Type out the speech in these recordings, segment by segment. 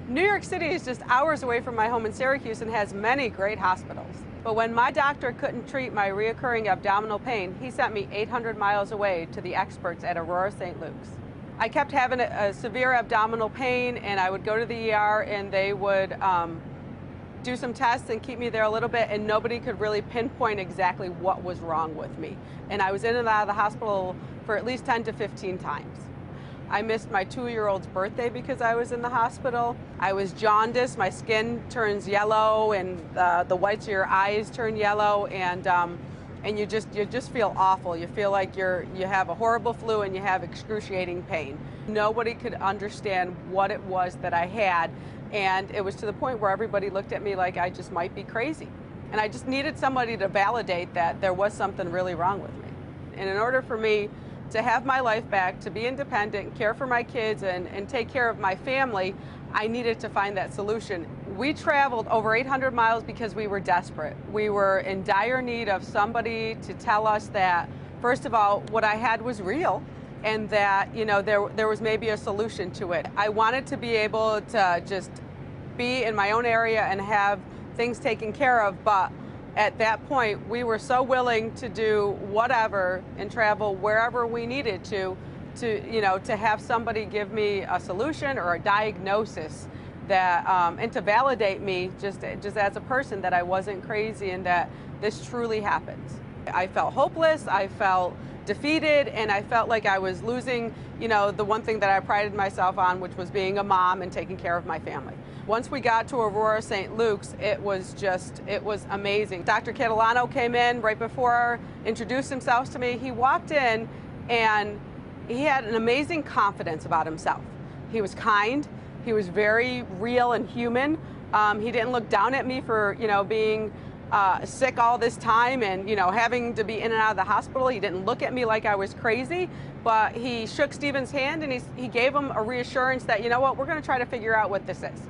New York City is just hours away from my home in Syracuse and has many great hospitals. But when my doctor couldn't treat my reoccurring abdominal pain, he sent me 800 miles away to the experts at Aurora, St. Luke's. I kept having a severe abdominal pain, and I would go to the ER and they would do some tests and keep me there a little bit, and nobody could really pinpoint exactly what was wrong with me. And I was in and out of the hospital for at least 10 to 15 times. I missed my 2-year-old's birthday because I was in the hospital. I was jaundiced, my skin turns yellow, and the whites of your eyes turn yellow, and you just feel awful. You feel like you have a horrible flu and you have excruciating pain. Nobody could understand what it was that I had, and it was to the point where everybody looked at me like I just might be crazy. And I just needed somebody to validate that there was something really wrong with me. And in order for me to have my life back, to be independent, care for my kids, and take care of my family, I needed to find that solution. We traveled over 800 miles because we were desperate. We were in dire need of somebody to tell us that, first of all, what I had was real, and that, you know, there was maybe a solution to it. I wanted to be able to just be in my own area and have things taken care of, but at that point, we were so willing to do whatever and travel wherever we needed to have somebody give me a solution or a diagnosis that, and to validate me just as a person, that I wasn't crazy and that this truly happens. I felt hopeless, I felt defeated, and I felt like I was losing, the one thing that I prided myself on, which was being a mom and taking care of my family. Once we got to Aurora, St. Luke's, it was amazing. Dr. Caterina came in right before, introduced himself to me. He walked in and he had an amazing confidence about himself. He was kind, he was very real and human. He didn't look down at me for, being sick all this time and, having to be in and out of the hospital. He didn't look at me like I was crazy, but he shook Stephen's hand and he gave him a reassurance that, you know what, we're going to try to figure out what this is.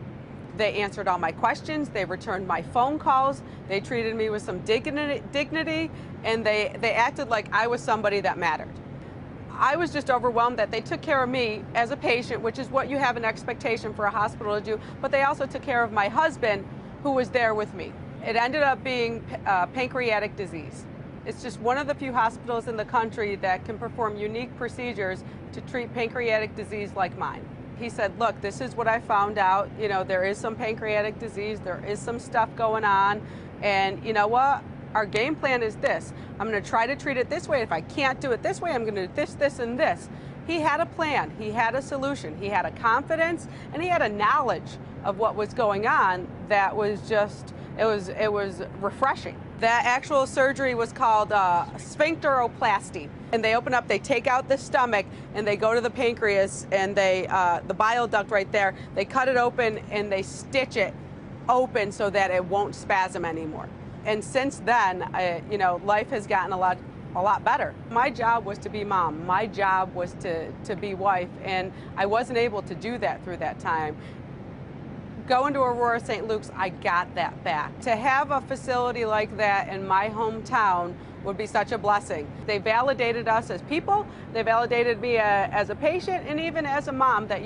They answered all my questions, they returned my phone calls, they treated me with some dignity, and they acted like I was somebody that mattered. I was just overwhelmed that they took care of me as a patient, which is what you have an expectation for a hospital to do, but they also took care of my husband, who was there with me. It ended up being pancreatic disease. It's just one of the few hospitals in the country that can perform unique procedures to treat pancreatic disease like mine. He said, look, this is what I found out. There is some pancreatic disease, there is some stuff going on, and you know what? Our game plan is this. I'm going to try to treat it this way. If I can't do it this way, I'm going to do this, this, and this. He had a plan, he had a solution, he had a confidence, and he had a knowledge of what was going on that was just, it was refreshing. That actual surgery was called sphincteroplasty. And they open up, they take out the stomach, and they go to the pancreas, and the bile duct right there, they cut it open and they stitch it open so that it won't spasm anymore. And since then, life has gotten a lot better. My job was to be mom. My job was to be wife, and I wasn't able to do that through that time. Going to Aurora, St. Luke's, I got that back. To have a facility like that in my hometown would be such a blessing. They validated us as people, they validated me as a patient, and even as a mom, that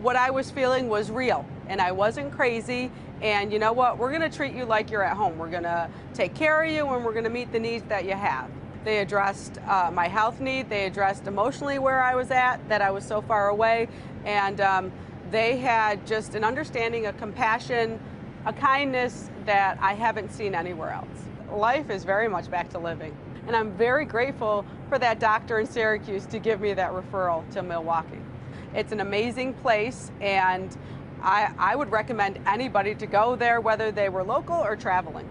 what I was feeling was real, and I wasn't crazy, and you know what, we're gonna treat you like you're at home. We're gonna take care of you, and we're gonna meet the needs that you have. They addressed my health need, they addressed emotionally where I was at, that I was so far away, and they had just an understanding, a compassion, a kindness that I haven't seen anywhere else. Life is very much back to living. And I'm very grateful for that doctor in Syracuse to give me that referral to Milwaukee. It's an amazing place, and I would recommend anybody to go there, whether they were local or traveling.